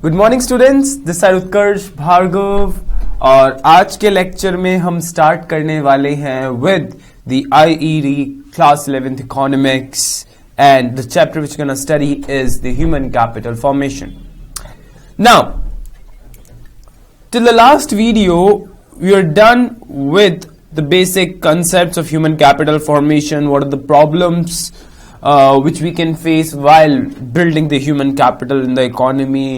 Good morning students, this side Utkarsh Bhargav और आज के लेक्चर में हम स्टार्ट करने वाले हैं with the IED class 11th economics and the chapter which gonna study is the human capital formation. Now till the last video we are done with the basic concepts of human capital formation. What are the problems which we can face while building the human capital in the economy,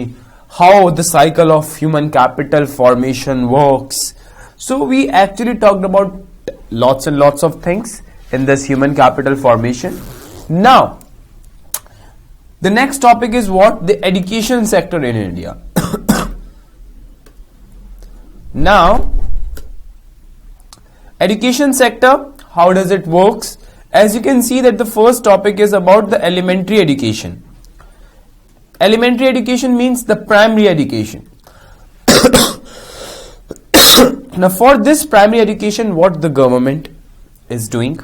how the cycle of human capital formation works. So we actually talked about lots and lots of things in this human capital formation. Now the next topic is what? The education sector in India. Now education sector, how does it works? As you can see that the first topic is about the elementary education. Elementary education means the primary education. Now for this primary education, what the government is doing?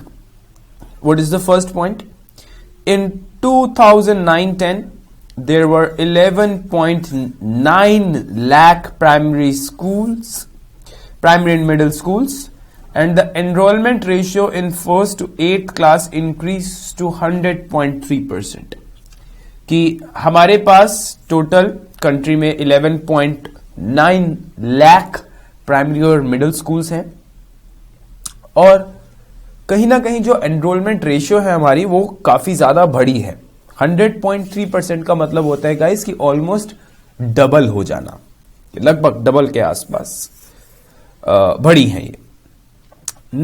What is the first point? In 2009-10 there were 11.9 lakh primary schools, primary and middle schools, and the enrollment ratio in first to 8th class increased to 100.3%. कि हमारे पास total country में 11.9 lakh primary और middle schools हैं और कहीं ना कहीं जो एनरोलमेंट रेशियो है हमारी वो काफी ज्यादा बढ़ी है. 100.3% का मतलब होता है गाइस कि ऑलमोस्ट डबल हो जाना, लगभग डबल के आसपास बढ़ी है ये.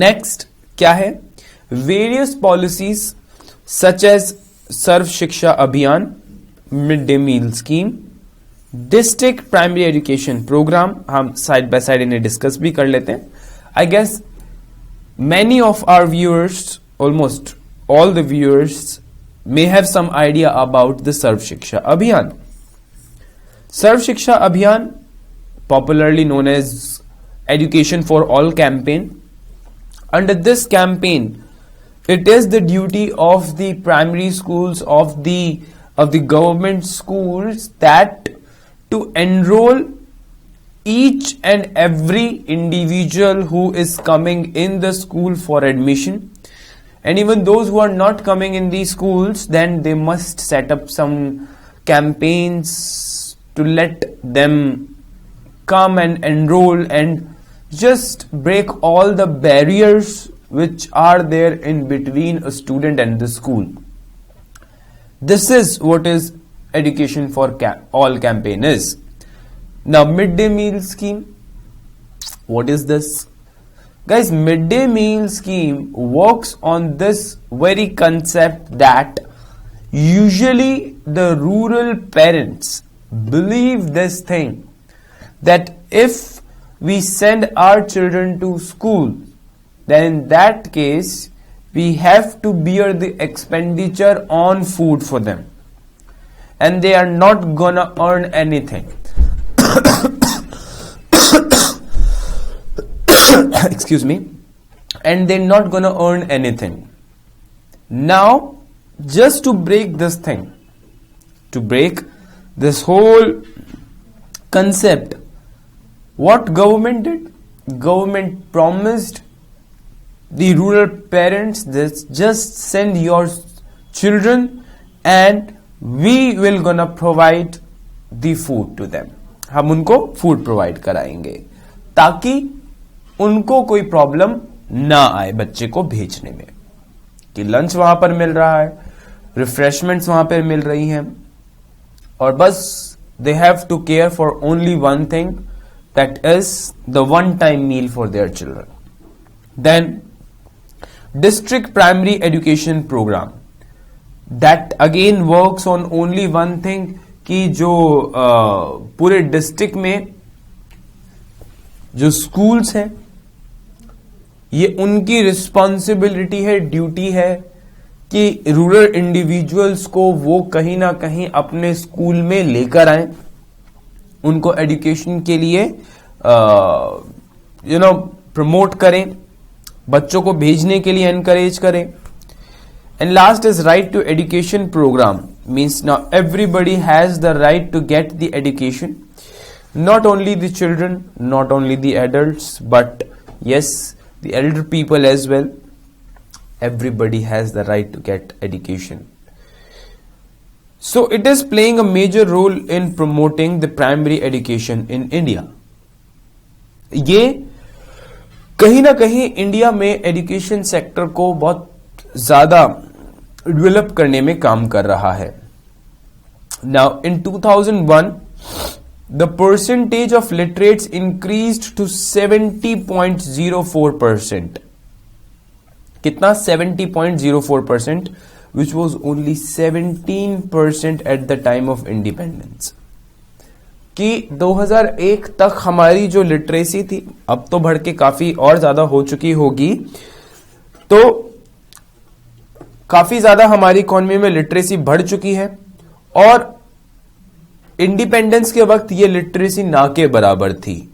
नेक्स्ट क्या है? Various policies such as Sarva Shiksha Abhiyan, mid day meal scheme, district primary education programme, हम साइड बाय साइड इन्हें डिस्कस भी कर लेते हैं. I guess many of our viewers, almost all the viewers may have some idea about the Sarv Shiksha Abhiyan. Sarv Shiksha Abhiyan, popularly known as Education for All campaign. Under this campaign, it is the duty of the primary schools of the government schools that to enroll each and every individual who is coming in the school for admission. And even those who are not coming in these schools, then they must set up some campaigns to let them come and enroll and just break all the barriers which are there in between a student and the school. This is what is Education for All campaign is. Now midday meal scheme, what is this? Guys, midday meal scheme works on this very concept that usually the rural parents believe this thing, that if we send our children to school, then in that case we have to bear the expenditure on food for them and they are not gonna earn anything. Excuse me, and they're not gonna earn anything. Now just to break this thing, to break this whole concept, what government did? Government promised the rural parents this: just send your children and we will gonna provide the food to them. हम उनको food provide कराएंगे ताकि उनको कोई problem ना आए बच्चे को भेजने में, कि लंच वहां पर मिल रहा है, रिफ्रेशमेंट्स वहां पर मिल रही हैं और बस they have to care for only one thing, that is the one time meal for their children. Then district primary education programme, that again works on only one thing, कि जो पूरे डिस्ट्रिक्ट में जो स्कूल्स हैं ये उनकी responsibility है, duty है कि रूरल इंडिविजुअल्स को वो कहीं ना कहीं अपने स्कूल में लेकर आए, उनको एजुकेशन के लिए प्रमोट करें, बच्चों को भेजने के लिए एनकरेज करें. And last is right to education program. Means now everybody has the right to get the education. Not only the children, not only the adults, but yes, the elder people as well. Everybody has the right to get education. So it is playing a major role in promoting the primary education in India. ये कहीं ना कहीं India में education sector को बहुत ज्यादा develop करने में काम कर रहा है. Now in 2001 the percentage of literates increased to 70.04%. कितना? 70.04%, which was only 17% at the time of independence. कि 2001 तक हमारी जो लिटरेसी थी, अब तो बढ़ के काफी और ज्यादा हो चुकी होगी, तो काफी ज्यादा हमारी इकोनॉमी में लिटरेसी बढ़ चुकी है, और इंडिपेंडेंस के वक्त ये लिटरेसी ना के बराबर थी.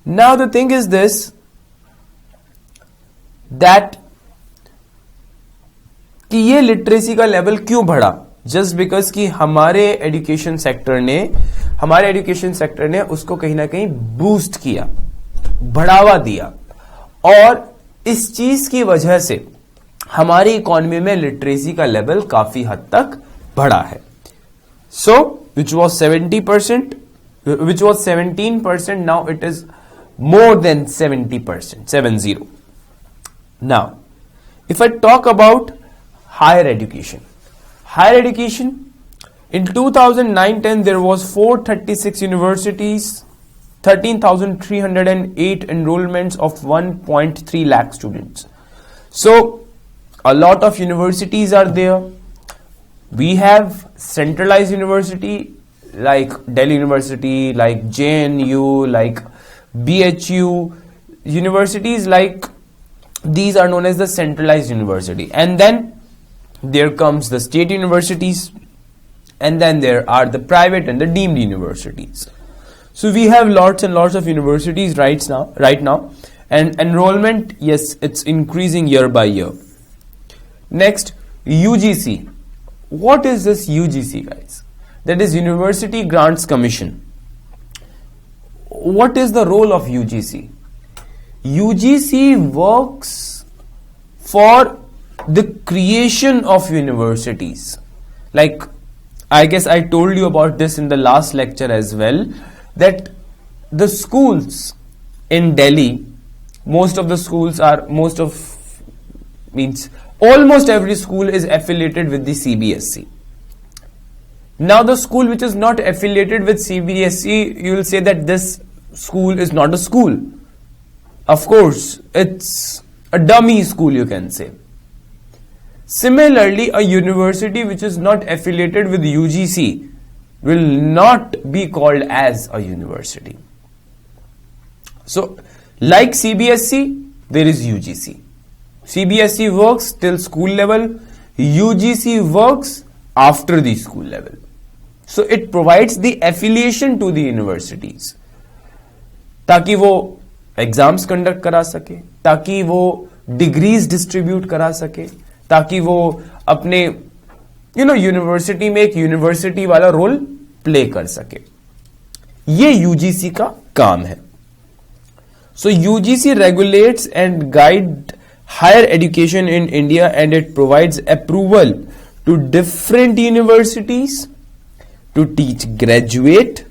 Now the thing is this that कि ये लिटरेसी का लेवल क्यों बढ़ा? जस्ट बिकॉज कि हमारे एजुकेशन सेक्टर ने उसको कहीं ना कहीं बूस्ट किया, बढ़ावा दिया, और इस चीज की वजह से हमारी इकोनॉमी में लिटरेसी का लेवल काफी हद तक बढ़ा है. सो which was 17%, which was 17%, now it is more than 70%, 70. Now, if I talk about higher education, in 2009-10 there was 436 universities, 13,308 enrollments of 1.3 lakh students. So, a lot of universities are there. We have centralized university like Delhi University, like JNU, like BHU. Universities like these are known as the centralized university. And then there comes the state universities, and then there are the private and the deemed universities. So we have lots and lots of universities right now, and enrollment, yes, it's increasing year by year. Next, UGC. What is this UGC, guys? That is University Grants Commission. What is the role of UGC? UGC works for the creation of universities. Like, I guess I told you about this in the last lecture as well, that the schools in Delhi, almost every school is affiliated with the CBSE. Now the school which is not affiliated with CBSE, you will say that this school is not a school. Of course, it's a dummy school, you can say. Similarly, a university which is not affiliated with UGC will not be called as a university. So, like CBSE, there is UGC. CBSE works till school level, UGC works after the school level. So it provides the affiliation to the universities, ताकि वो exams conduct करा सके, ताकि वो degrees distribute करा सके, ताकि वो अपने यूनिवर्सिटी में एक यूनिवर्सिटी वाला रोल प्ले कर सके. ये यूजीसी का काम है. So UGC regulates and guide higher education in India, and it provides approval to different universities to teach graduate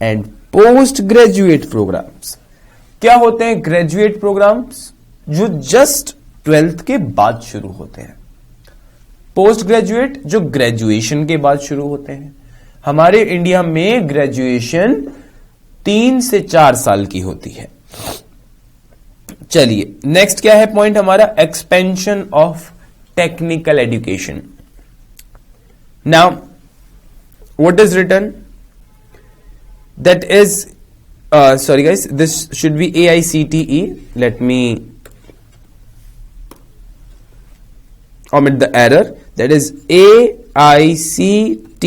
and postgraduate programs. क्या होते हैं ग्रेजुएट प्रोग्राम्स? जो जस्ट 12th के बाद शुरू होते हैं. पोस्ट ग्रेजुएट जो ग्रेजुएशन के बाद शुरू होते हैं. हमारे इंडिया में ग्रेजुएशन 3 से 4 साल की होती है. चलिए, नेक्स्ट क्या है पॉइंट हमारा? Expansion of technical education. Now what is written? That is sorry guys, this should be AICTE. Let me omit the error. That is AICTE.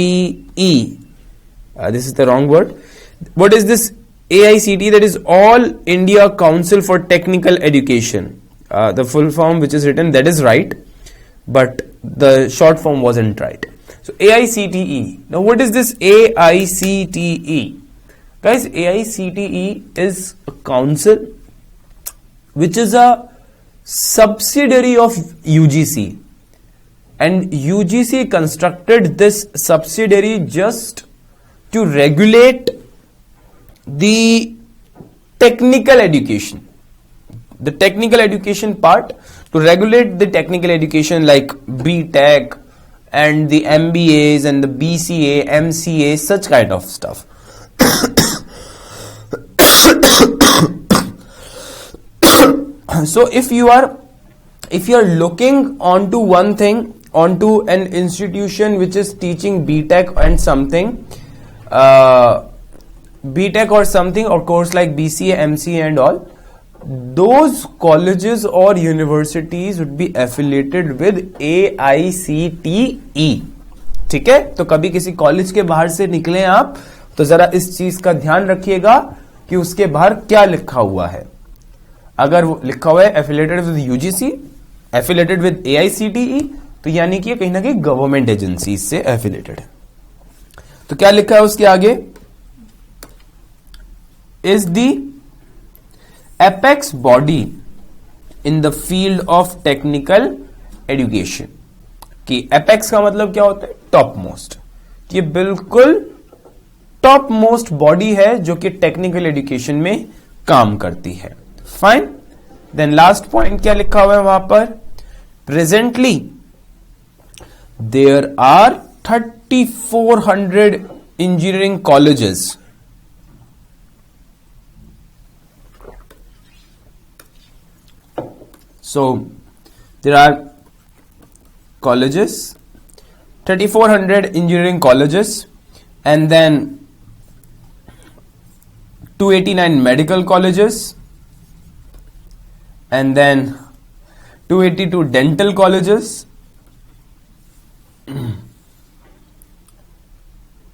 This is the wrong word. What is this AICTE? That is All India Council for Technical Education. The full form which is written, that is right, but the short form wasn't right. So AICTE. Now what is this AICTE? Guys, AICTE is a council which is a subsidiary of UGC, and UGC constructed this subsidiary just to regulate the technical education, part, to regulate the technical education like BTech and the MBAs and the BCA, MCA, such kind of stuff. So if you are looking onto one thing, onto an institution which is teaching BTech and something, BTech or something, or course like BCA, MCA and all, those colleges or universities would be affiliated with AICTE. ठीक है, तो कभी किसी college के बाहर से निकले आप तो जरा इस चीज का ध्यान रखिएगा कि उसके बाहर क्या लिखा हुआ है. अगर वो लिखा हुआ है affiliated with UGC, affiliated with AICTE, तो यानी कि कहीं ना कहीं गवर्नमेंट एजेंसी से एफिलिएटेड है. तो क्या लिखा है उसके आगे, is the apex body in the field of technical education. कि एपेक्स का मतलब क्या होता है, टॉप मोस्ट. ये बिल्कुल टॉप मोस्ट बॉडी है जो कि टेक्निकल एजुकेशन में काम करती है. फाइन. देन लास्ट पॉइंट क्या लिखा हुआ है वहां पर, presently there are 3400 engineering colleges. So there are colleges, 3400 engineering colleges, and then 289 medical colleges, and then 282 dental colleges.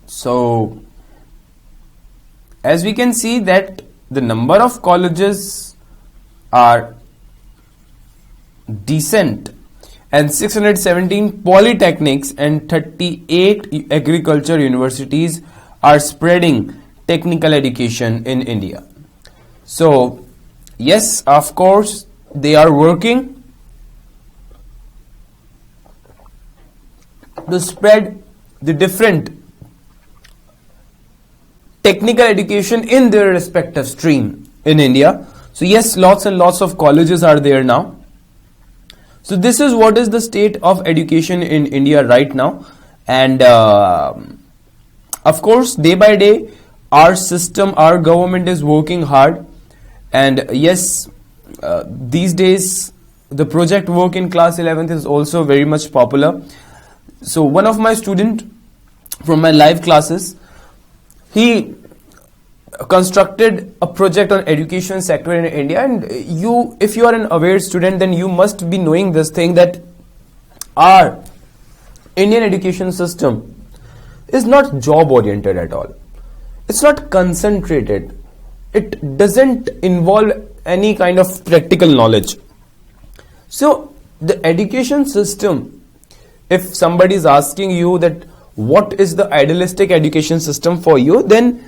So as we can see that the number of colleges are decent, and 617 polytechnics and 38 agriculture universities are spreading technical education in India. So yes, of course they are working to spread the different technical education in their respective stream in India. So yes, lots and lots of colleges are there now. So this is what is the state of education in India right now, and of course day by day our system, our government is working hard, and yes, these days the project work in class 11th is also very much popular. So one of my student from my live classes, he constructed a project on education sector in India, and if you are an aware student, then you must be knowing this thing, that our Indian education system is not job oriented at all. It's not concentrated. It doesn't involve any kind of practical knowledge. So the education system, if somebody is asking you that what is the idealistic education system for you, then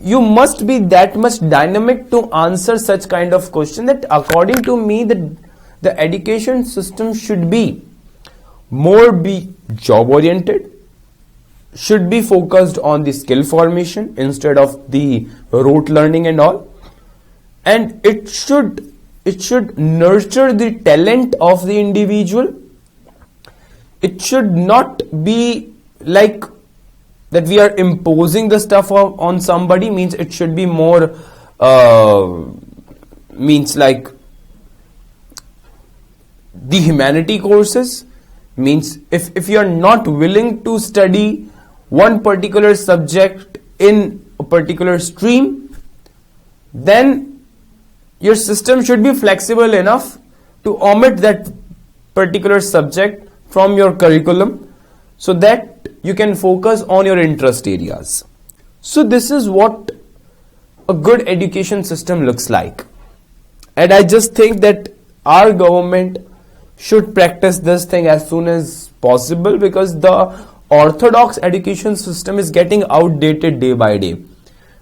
you must be that much dynamic to answer such kind of question, that according to me that the education system should be job oriented, should be focused on the skill formation instead of the rote learning and all, and it should nurture the talent of the individual. It should not be like that we are imposing the stuff on somebody. Means it should be more means like the humanity courses. Means if you are not willing to study one particular subject in a particular stream, then your system should be flexible enough to omit that particular subject from your curriculum, so that you can focus on your interest areas. So this is what a good education system looks like, and I just think that our government should practice this thing as soon as possible, because the orthodox education system is getting outdated day by day,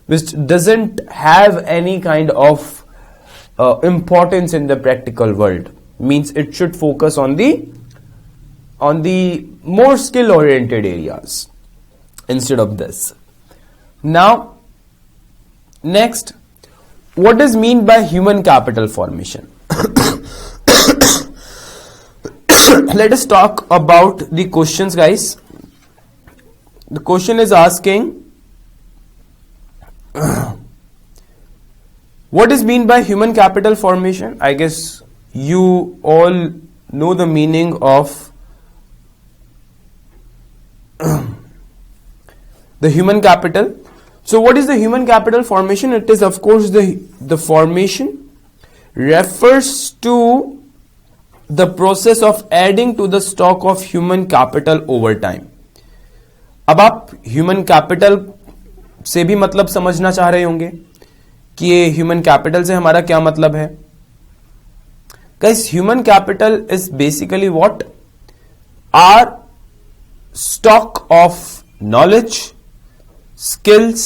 which doesn't have any kind of importance in the practical world. Means it should focus on the more skill oriented areas instead of this. Now next, what is mean by human capital formation? Let us talk about the questions, guys. The question is asking, what is mean by human capital formation? I guess you all know the meaning of the human capital. So what is the human capital formation? It is of course the formation refers to the process of adding to the stock of human capital over time. अब आप human capital से भी मतलब समझना चाह रहे होंगे कि ये ह्यूमन कैपिटल से हमारा क्या मतलब है. Guys, human capital is basically what? Are stock of knowledge, skills,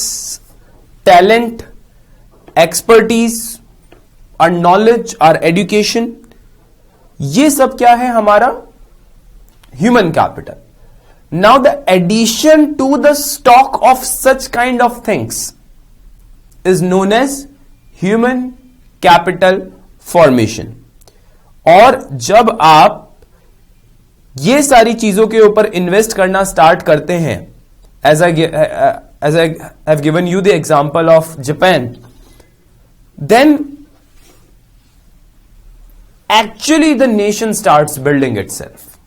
talent, expertise, our knowledge, our education, ये सब क्या है? हमारा human capital. Now the addition to the stock of such kind of things is known as human capital formation. और जब आप ये सारी चीजों के ऊपर इन्वेस्ट करना स्टार्ट करते हैं, as I have given you the example of Japan, then actually the nation starts building itself.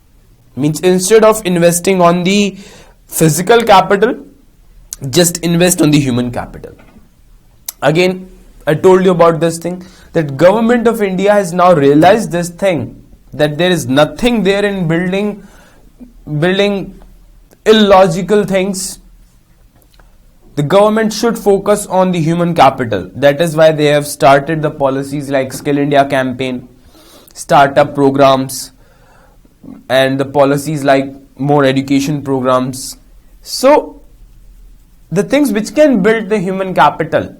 Means instead of investing on the physical capital, just invest on the human capital. Again, I told you about this thing, that government of India has now realized this thing, that there is nothing there in building illogical things. The government should focus on the human capital. That is why they have started the policies like Skill India campaign, startup programs, and the policies like more education programs. So the things which can build the human capital,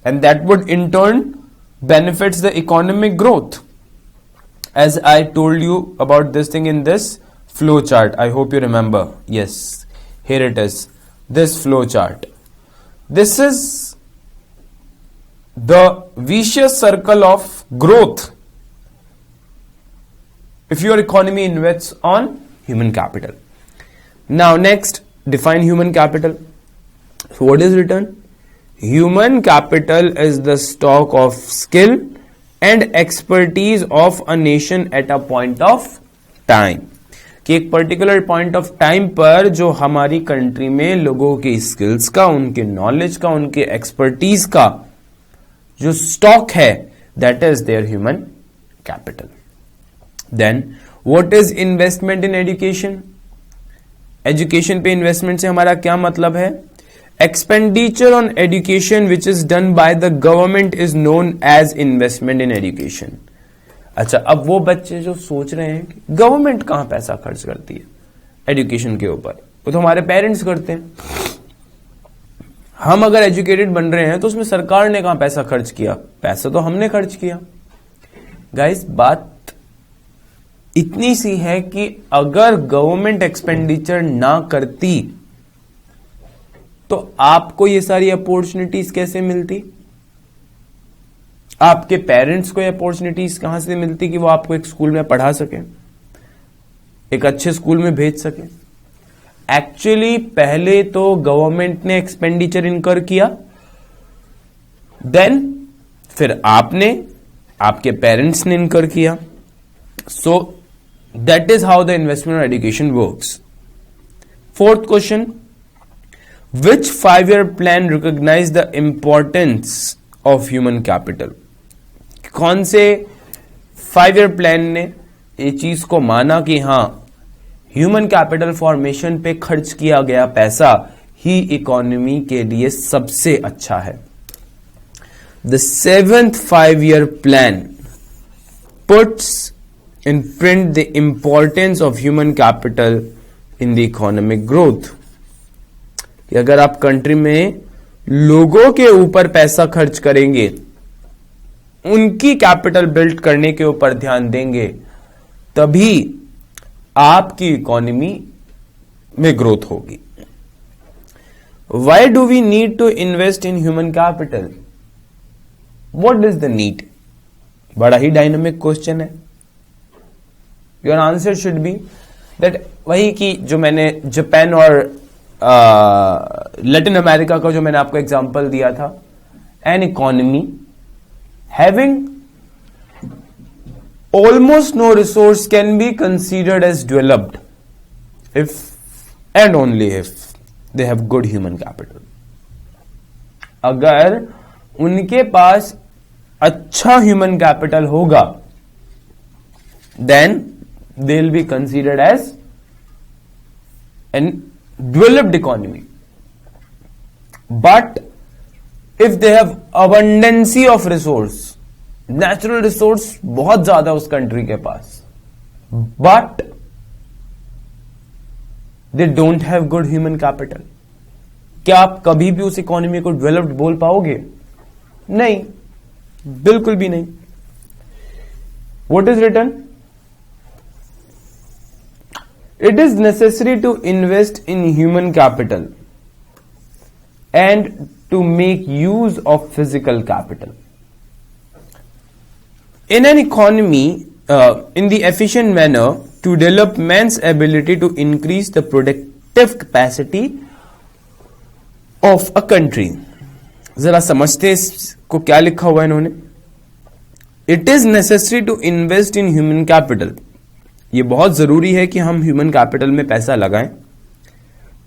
and that would in turn benefits the economic growth. As I told you about this thing in this flow chart, I hope you remember. Yes, here it is. This flow chart. This is the vicious circle of growth if your economy invests on human capital. Now next, define human capital. So what is written? Human capital is the stock of skill and expertise of a nation at a point of time. कि एक particular point of time पर जो हमारी country में लोगों के skills का, उनके नॉलेज का, उनके एक्सपर्टीज का जो स्टॉक है, that is their human capital. Then what is investment in education? Education पे इन्वेस्टमेंट से हमारा क्या मतलब है? Expenditure on education which is done by the government is known as investment in education. अच्छा, अब वो बच्चे जो सोच रहे हैं कि गवर्नमेंट कहां पैसा खर्च करती है एजुकेशन के ऊपर, वो तो हमारे पेरेंट्स करते हैं. हम अगर एजुकेटेड बन रहे हैं तो उसमें सरकार ने कहां पैसा खर्च किया? पैसा तो हमने खर्च किया. गाइस, बात इतनी सी है कि अगर गवर्नमेंट एक्सपेंडिचर ना करती तो आपको ये सारी अपॉर्चुनिटीज कैसे मिलती? आपके पेरेंट्स को अपॉर्चुनिटीज कहां से मिलती कि वो आपको एक स्कूल में पढ़ा सके, एक अच्छे स्कूल में भेज सके? एक्चुअली पहले तो गवर्नमेंट ने एक्सपेंडिचर इनकर किया, देन फिर आपने, आपके पेरेंट्स ने इनकर किया. So that is how the investment on education works. Fourth question, which 5-year plan recognise the importance of human capital? कौन से 5-year प्लान ने ये चीज को माना कि हां, ह्यूमन कैपिटल फॉर्मेशन पे खर्च किया गया पैसा ही इकोनॉमी के लिए सबसे अच्छा है? The 7th 5-year plan puts in print the importance of human capital in the economic growth. कि अगर आप कंट्री में लोगों के ऊपर पैसा खर्च करेंगे, उनकी कैपिटल बिल्ड करने के ऊपर ध्यान देंगे, तभी आपकी इकोनॉमी में ग्रोथ होगी. Why do we need to invest in human capital? What is the need? बड़ा ही डायनामिक क्वेश्चन है. Your answer should be that वही कि जो मैंने जापान और लैटिन अमेरिका का जो मैंने आपको एग्जांपल दिया था, an economy having almost no resource can be considered as developed if and only if they have good human capital. अगर उनके पास अच्छा ह्यूमन कैपिटल होगा, then they'll be considered as an developed economy. But if they have abundance of resource, natural resource बहुत ज्यादा उस country के पास, but they don't have good human capital, क्या आप कभी भी उस इकोनॉमी को डेवलप्ड बोल पाओगे? नहीं, बिल्कुल भी नहीं. What is written? It is necessary to invest in human capital and to make use of physical capital. In an economy, in the efficient manner, to develop man's ability to increase the productive capacity of a country. जरा समझते इसको, क्या लिखा हुआ है इन्होंने. It is necessary to invest in human capital. ये बहुत जरूरी है कि हम ह्यूमन कैपिटल में पैसा लगाएं.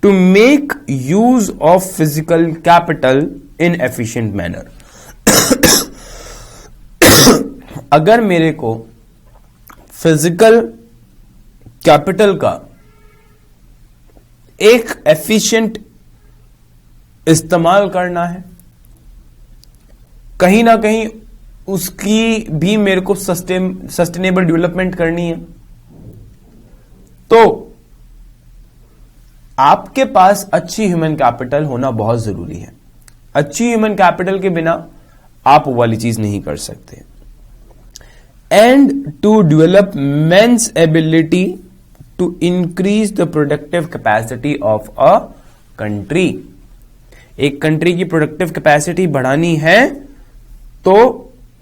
To make use of physical capital in efficient manner. अगर मेरे को फिजिकल कैपिटल का एक एफिशिएंट इस्तेमाल करना है, कहीं ना कहीं उसकी भी मेरे को सस्टेनेबल डेवलपमेंट करनी है, तो आपके पास अच्छी ह्यूमन कैपिटल होना बहुत जरूरी है. अच्छी ह्यूमन कैपिटल के बिना आप वो वाली चीज नहीं कर सकते. And to develop man's ability to increase the productive capacity of a country. एक कंट्री की प्रोडक्टिव कैपेसिटी बढ़ानी है तो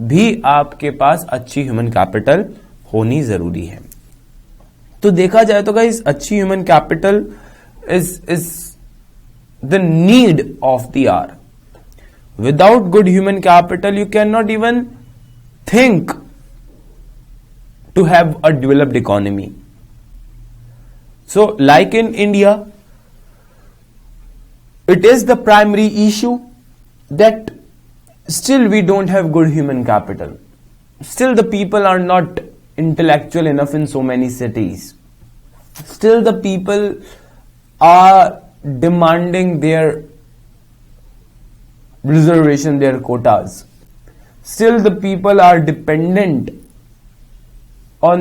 भी आपके पास अच्छी ह्यूमन कैपिटल होनी जरूरी है. तो देखा जाए तो गाइस, अच्छी human capital is the need of the hour. Without good human capital you can not even think to have a developed economy. So like in India, it is the primary issue that still we don't have good human capital. Still the people are not intellectual enough in so many cities. Still the people are demanding their reservation, their quotas. Still the people are dependent on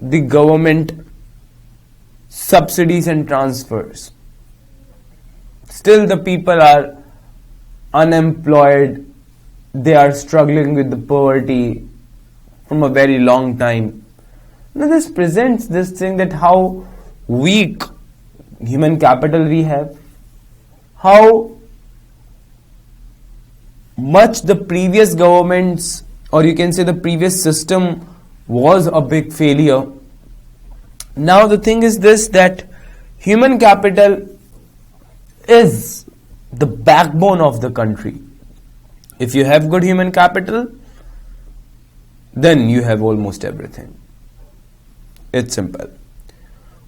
the government subsidies and transfers. Still the people are unemployed. They are struggling with the poverty from a very long time. Now this presents this thing that how weak human capital we have, how much the previous governments, or you can say the previous system, was a big failure. Now the thing is this, that human capital is the backbone of the country. If you have good human capital, then you have almost everything. It's simple.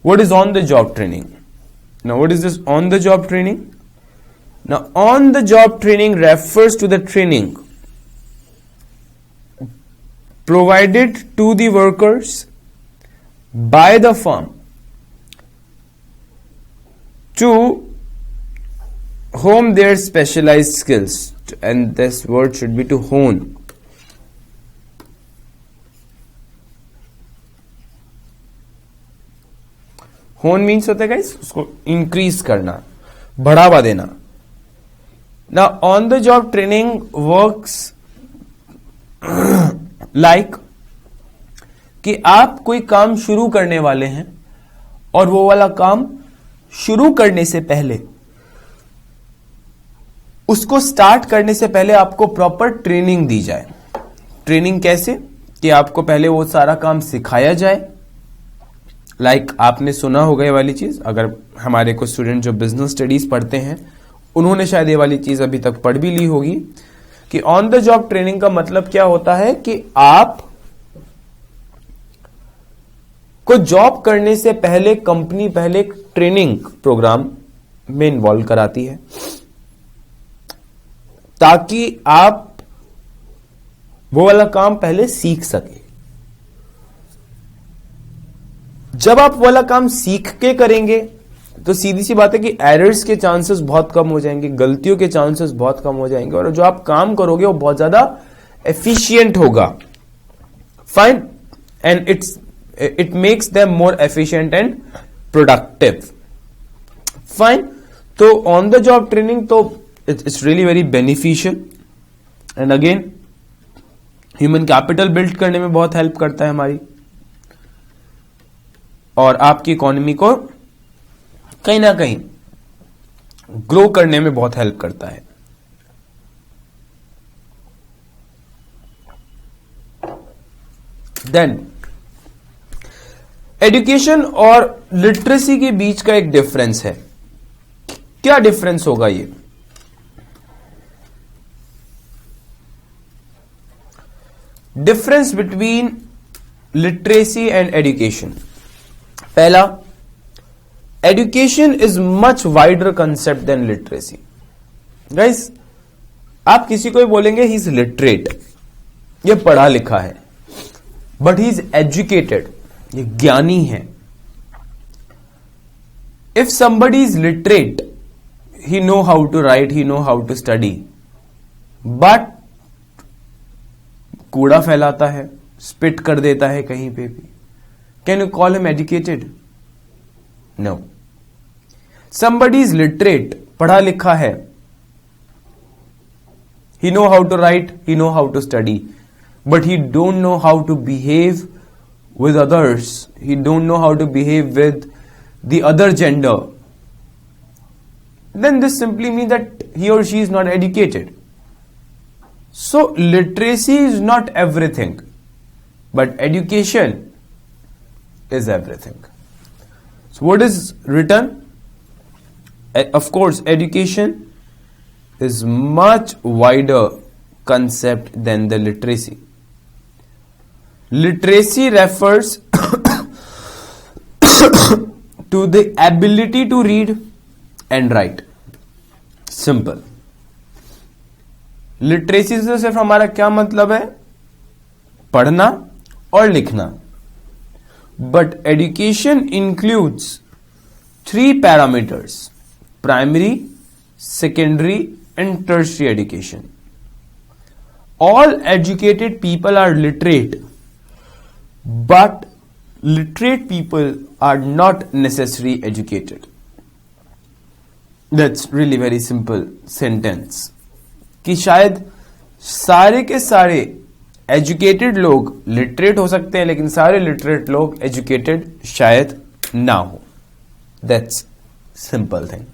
What is on the job training? Now what is this on the job training? Now on the job training refers to the training provided to the workers by the firm to hone their specialized skills, and this word should be to hone. होन means होता है guys उसको increase करना, बढ़ावा देना। ना on the job training works like कि आप कोई काम शुरू करने वाले हैं और वो वाला काम शुरू करने से पहले, उसको स्टार्ट करने से पहले आपको प्रॉपर ट्रेनिंग दी जाए। ट्रेनिंग कैसे? कि आपको पहले वो सारा काम सिखाया जाए। लाइक आपने सुना होगा ये वाली चीज, अगर हमारे कुछ स्टूडेंट जो बिजनेस स्टडीज पढ़ते हैं उन्होंने शायद ये वाली चीज अभी तक पढ़ भी ली होगी कि ऑन द जॉब ट्रेनिंग का मतलब क्या होता है कि आप को जॉब करने से पहले कंपनी पहले एक ट्रेनिंग प्रोग्राम में इन्वॉल्व कराती है ताकि आप वो वाला काम पहले सीख सके। जब आप वो वाला काम सीख के करेंगे तो सीधी सी बात है कि एरर्स के चांसेस बहुत कम हो जाएंगे, गलतियों के चांसेस बहुत कम हो जाएंगे और जो आप काम करोगे वो बहुत ज्यादा एफिशिएंट होगा। Fine, and it makes them more efficient and productive. Fine, तो ऑन द जॉब ट्रेनिंग तो it's really very beneficial and again human capital build करने में बहुत हेल्प करता है हमारी, और आपकी इकोनॉमी को कहीं ना कहीं ग्रो करने में बहुत हेल्प करता है। देन एजुकेशन और लिटरेसी के बीच का एक डिफरेंस है। क्या डिफरेंस होगा ये? Difference between literacy and education. पहला, education is much wider concept than literacy. Guys, आप किसी को भी बोलेंगे ही इज लिटरेट, ये पढ़ा लिखा है, बट ही इज एजुकेटेड, ये ज्ञानी है। If somebody is literate, he know how to write, he know how to study, but कूड़ा फैलाता है, स्पिट कर देता है कहीं पे भी, can you call him educated? No. somebody is literate, पढ़ा लिखा है, he know how to write, he know how to study, but he don't know how to behave with others, he don't know how to behave with the other gender, then this simply means that he or she is not educated. So literacy is not everything, but education is everything. So what is written? Of course, education is much wider concept than the literacy. Literacy refers to the ability to read and write. Simple. Literacy से सिर्फ हमारा क्या मतलब है? पढ़ना और लिखना। But education includes 3 parameters: primary, secondary and tertiary education. All educated people are literate, but literate people are not necessarily educated. That's really very simple sentence. कि शायद सारे के सारे एजुकेटेड लोग लिटरेट हो सकते हैं, लेकिन सारे लिटरेट लोग एजुकेटेड शायद ना हो. That's simple thing.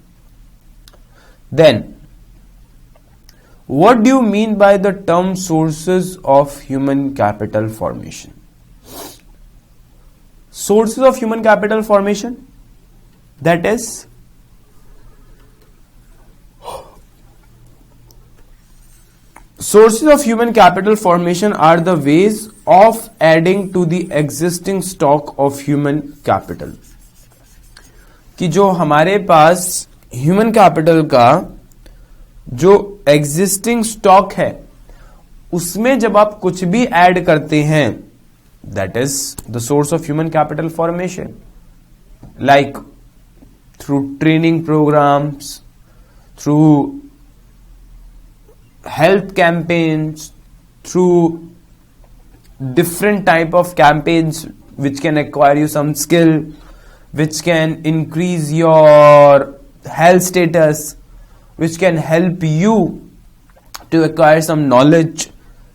Then what do you mean by the term sources of human capital formation? Sources of human capital formation, that is, sources of human capital formation are the ways of adding to the existing stock of human capital. कि जो हमारे पास human capital का जो existing stock है उसमें जब आप कुछ भी ऐड करते हैं, that is the source of human capital formation. Like through training programs, through health campaigns, through different type of campaigns which can acquire you some skill, which can increase your health status, which can help you to acquire some knowledge.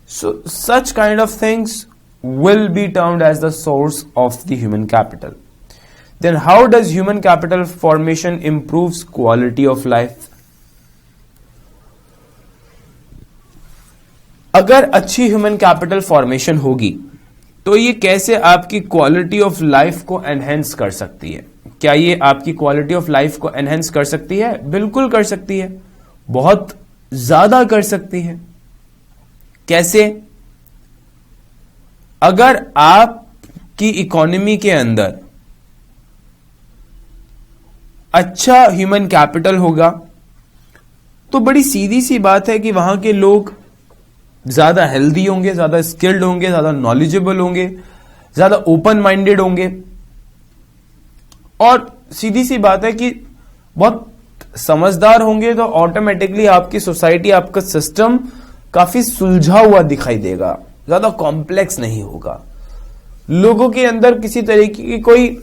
So such kind of things will be termed as the source of the human capital. Then how does human capital formation improves quality of life? अगर अच्छी human capital formation होगी तो ये कैसे आपकी quality of life को enhance कर सकती है? क्या ये आपकी क्वालिटी ऑफ लाइफ को एनहेंस कर सकती है? बिल्कुल कर सकती है, बहुत ज्यादा कर सकती है। कैसे? अगर आपकी इकोनॉमी के अंदर अच्छा ह्यूमन कैपिटल होगा तो बड़ी सीधी सी बात है कि वहां के लोग ज्यादा हेल्दी होंगे, ज्यादा स्किल्ड होंगे, ज्यादा नॉलेजेबल होंगे, ज्यादा ओपन माइंडेड होंगे, और सीधी सी बात है कि बहुत समझदार होंगे। तो ऑटोमेटिकली आपकी सोसाइटी, आपका सिस्टम काफी सुलझा हुआ दिखाई देगा, ज्यादा कॉम्प्लेक्स नहीं होगा। लोगों के अंदर किसी तरीके की कोई,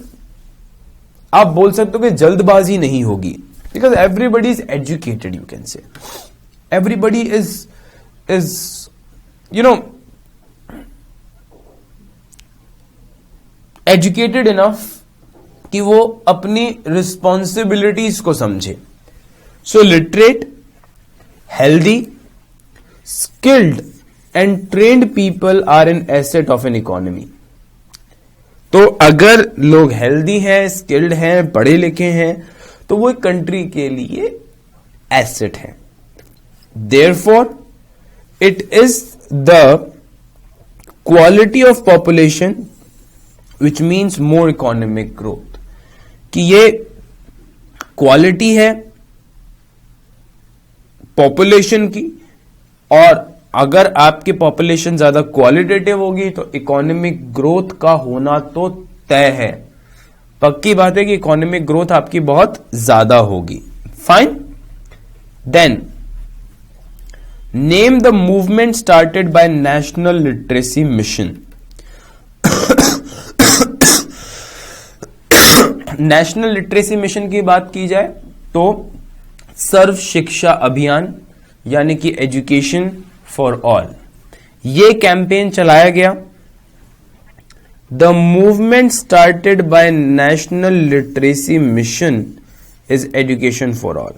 आप बोल सकते हो कि जल्दबाजी नहीं होगी, because everybody is educated, you can say everybody is you know educated enough कि वो अपनी रिस्पॉन्सिबिलिटीज को समझे। So literate, healthy, skilled and trained people are an asset of an economy. तो अगर लोग हेल्दी हैं, स्किल्ड हैं, पढ़े लिखे हैं, तो वो कंट्री के लिए एसेट है। Therefore it is the quality of population which means more economic growth, कि ये क्वालिटी है पॉपुलेशन की, और अगर आपकी पॉपुलेशन ज्यादा क्वालिटेटिव होगी तो इकोनॉमिक ग्रोथ का होना तो तय है। पक्की बात है कि इकोनॉमिक ग्रोथ आपकी बहुत ज्यादा होगी। Fine. Then Name the movement started by National Literacy Mission. National literacy mission की बात की जाए तो सर्व शिक्षा अभियान, यानी कि एजुकेशन फॉर ऑल, ये कैंपेन चलाया गया। The movement started by national literacy mission is education for all,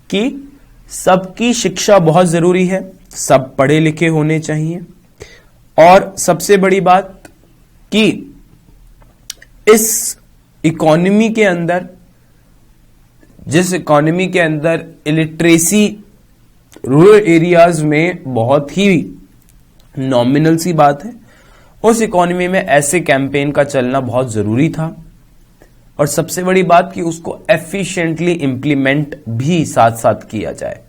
कि सबकी शिक्षा बहुत जरूरी है, सब पढ़े लिखे होने चाहिए, और सबसे बड़ी बात कि इस इकोनॉमी के अंदर, जिस इकोनॉमी के अंदर इलिटरेसी रूरल एरियाज में बहुत ही नॉमिनल सी बात है, उस इकोनॉमी में ऐसे कैंपेन का चलना बहुत जरूरी था। और सबसे बड़ी बात कि उसको एफिशिएंटली इंप्लीमेंट भी साथ साथ किया जाए।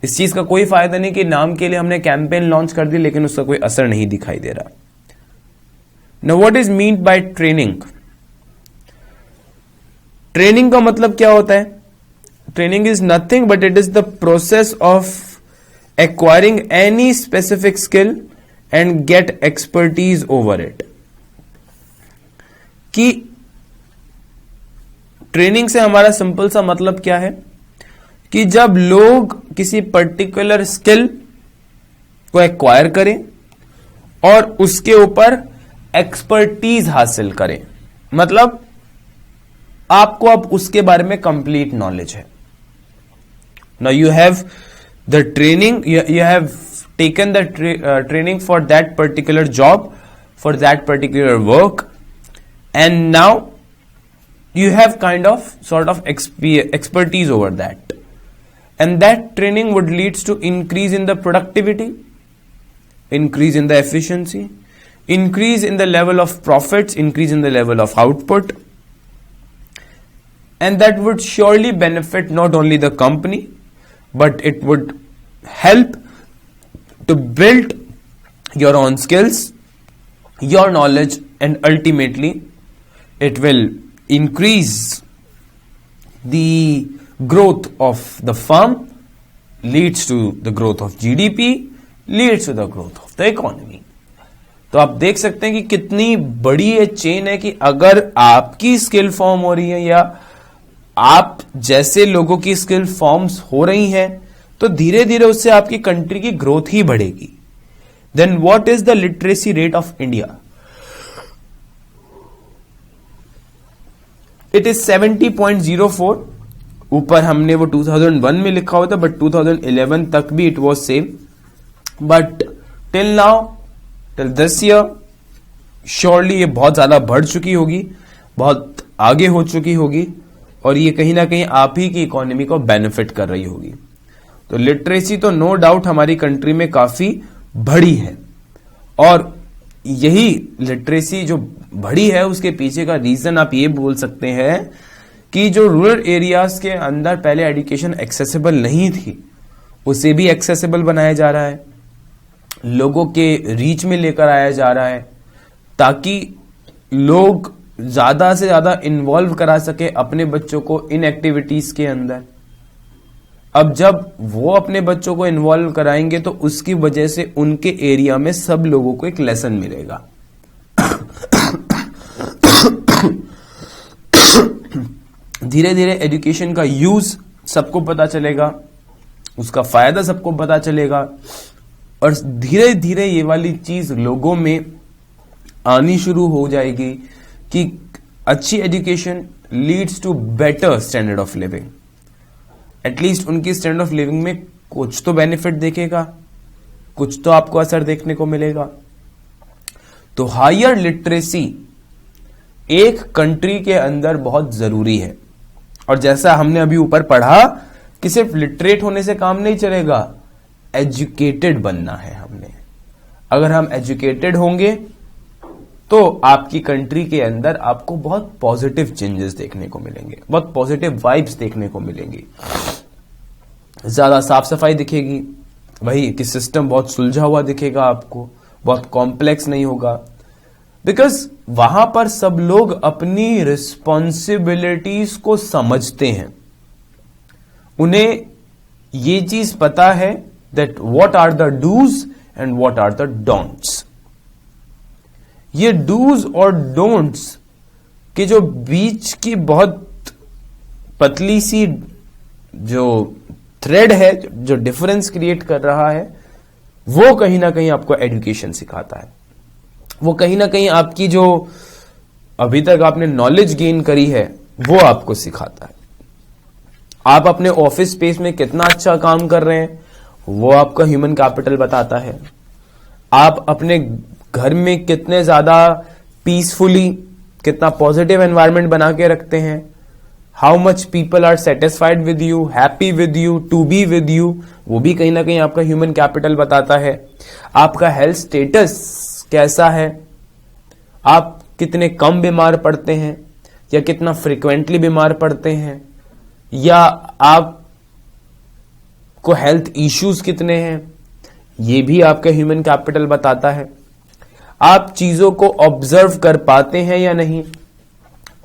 इस चीज का कोई फायदा नहीं कि नाम के लिए हमने कैंपेन लॉन्च कर दी लेकिन उसका कोई असर नहीं दिखाई दे रहा। Now what is mean by training? Training का मतलब क्या होता है? Training is nothing but it is the process of acquiring any specific skill and get expertise over it. कि ट्रेनिंग से हमारा सिंपल सा मतलब क्या है कि जब लोग किसी पर्टिकुलर स्किल को एक्वायर करें और उसके ऊपर एक्सपर्टीज हासिल करें, मतलब आपको अब उसके बारे में कंप्लीट नॉलेज है। Now you have the training, you have taken the training for that particular job, for that particular work, and now you have kind of sort of expertise over that, and that training would leads to increase in the productivity, increase in the efficiency, increase in the level of profits, increase in the level of output, and that would surely benefit not only the company but it would help to build your own skills, your knowledge, and ultimately it will increase the growth of the firm, leads to the growth of GDP, leads to the growth of the economy. तो आप देख सकते हैं कि कितनी बड़ी ये chain है कि अगर आपकी स्किल फॉर्म हो रही है या आप जैसे लोगों की स्किल फॉर्म्स हो रही हैं तो धीरे धीरे उससे आपकी कंट्री की ग्रोथ ही बढ़ेगी. Then what is the literacy rate of India? It is 70.04. ऊपर हमने वो 2001 में लिखा हुआ था, बट 2011 तक भी it was same. But till now, till this year, surely ये बहुत ज्यादा बढ़ चुकी होगी, बहुत आगे हो चुकी होगी, और ये कहीं ना कहीं आप ही की इकोनॉमी को बेनिफिट कर रही होगी. तो लिटरेसी तो नो डाउट हमारी कंट्री में काफी बढ़ी है, और यही लिटरेसी जो बढ़ी है उसके पीछे का रीजन आप ये बोल सकते हैं कि जो रूरल एरियाज के अंदर पहले एजुकेशन एक्सेसिबल नहीं थी, उसे भी एक्सेसिबल बनाया जा रहा है, लोगों के रीच में लेकर आया जा रहा है, ताकि लोग ज्यादा से ज्यादा इन्वॉल्व करा सके अपने बच्चों को इन एक्टिविटीज के अंदर. अब जब वो अपने बच्चों को इन्वॉल्व कराएंगे तो उसकी वजह से उनके एरिया में सब लोगों को एक लेसन मिलेगा. धीरे धीरे एजुकेशन का यूज सबको पता चलेगा, उसका फायदा सबको पता चलेगा, और धीरे धीरे ये वाली चीज लोगों में आनी शुरू हो जाएगी कि अच्छी education leads to better standard of living. At least उनकी स्टैंडर्ड ऑफ लिविंग में कुछ तो बेनिफिट देखेगा, कुछ तो आपको असर देखने को मिलेगा. तो हायर लिटरेसी एक कंट्री के अंदर बहुत जरूरी है. और जैसा हमने अभी ऊपर पढ़ा कि सिर्फ लिटरेट होने से काम नहीं चलेगा, एजुकेटेड बनना है हमने. अगर हम एजुकेटेड होंगे तो आपकी कंट्री के अंदर आपको बहुत पॉजिटिव चेंजेस देखने को मिलेंगे, बहुत पॉजिटिव वाइब्स देखने को मिलेंगी, ज्यादा साफ सफाई दिखेगी, वही कि सिस्टम बहुत सुलझा हुआ दिखेगा आपको, बहुत कॉम्प्लेक्स नहीं होगा, बिकॉज वहां पर सब लोग अपनी रिस्पॉन्सिबिलिटीज को समझते हैं. उन्हें ये चीज पता है that what are the do's and what are the don'ts. ये डूज और डोंट्स के जो बीच की बहुत पतली सी जो थ्रेड है, जो डिफरेंस क्रिएट कर रहा है, वो कहीं ना कहीं आपको एजुकेशन सिखाता है. वो कहीं ना कहीं आपकी जो अभी तक आपने नॉलेज गेन करी है वो आपको सिखाता है. आप अपने ऑफिस स्पेस में कितना अच्छा काम कर रहे हैं वो आपका ह्यूमन कैपिटल बताता है. आप अपने घर में कितने ज्यादा पीसफुली, कितना पॉजिटिव एनवायरनमेंट बना के रखते हैं, how much people are satisfied with you, happy with you, to be with you, वो भी कहीं ना कहीं आपका ह्यूमन कैपिटल बताता है. आपका हेल्थ स्टेटस कैसा है, आप कितने कम बीमार पड़ते हैं या कितना फ्रिक्वेंटली बीमार पड़ते हैं, या आपको हेल्थ इश्यूज कितने हैं, ये भी आपका ह्यूमन कैपिटल बताता है. आप चीजों को ऑब्जर्व कर पाते हैं या नहीं,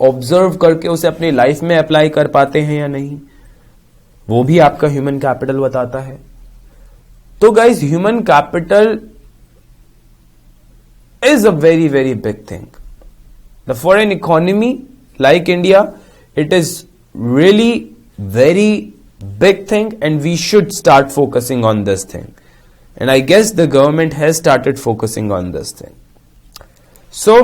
ऑब्जर्व करके उसे अपनी लाइफ में अप्लाई कर पाते हैं या नहीं, वो भी आपका ह्यूमन कैपिटल बताता है. तो guys, human capital is a very very big thing. The foreign economy like India, it is really very big thing, and we should start focusing on this thing, and I guess the government has started focusing on this thing. So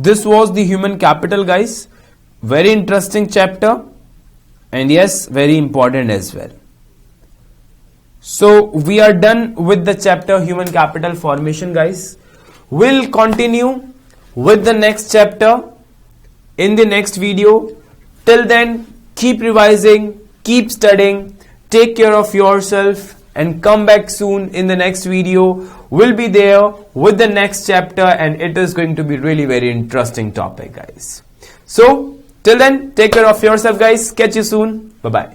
this was the human capital, guys. Very interesting chapter, and yes, very important as well. So we are done with the chapter human capital formation, guys. We'll continue with the next chapter in the next video. Till then, keep revising, keep studying, take care of yourself, and come back soon in the next video. We'll be there with the next chapter, and it is going to be really very interesting topic, guys. So till then, take care of yourself, guys. Catch you soon. Bye bye.